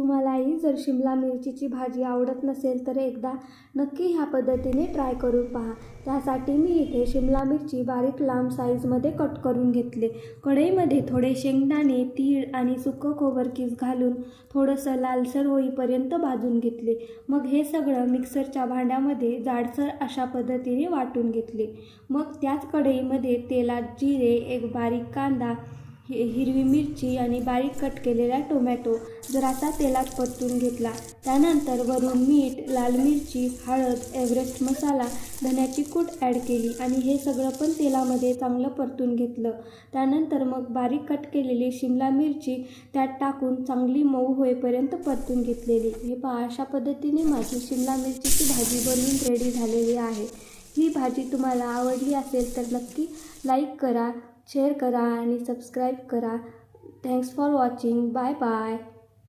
तुम्हालाही जर शिमला मिरचीची भाजी आवडत नसेल तर एकदा नक्की ह्या पद्धतीने ट्राय करून पहा। त्यासाठी मी इथे शिमला मिरची बारीक लांब साईजमध्ये कट करून घेतले। कढईमध्ये थोडे शेंगदाणे, तीळ आणि सुकं खोबरकीस घालून थोडंसं लालसर होईपर्यंत भाजून घेतले। मग हे सगळं मिक्सरच्या भांड्यामध्ये जाडसर अशा पद्धतीने वाटून घेतले। मग त्याच कढईमध्ये तेलात जिरे, एक बारीक कांदा, हिरवी मिरची आणि बारीक कट केलेला टोमॅटो जरासा तेलात परतून घेतला। त्यानंतर वरून मीठ, लाल मिरची, हळद, एव्हरेस्ट मसाला, धण्याची कूट ॲड केली आणि हे सगळं पण तेलामध्ये चांगलं परतून घेतलं। त्यानंतर मग बारीक कट केलेली शिमला मिरची त्यात टाकून चांगली मऊ होईपर्यंत परतून घेतलेली। हे पहा, अशा पद्धतीने माझी शिमला मिरचीची भाजी बनवून रेडी झालेली आहे। ही भाजी तुम्हाला आवडली असेल तर नक्की लाईक करा, शेअर करा आणि सबस्क्राईब करा। Thanks for watching. Bye bye.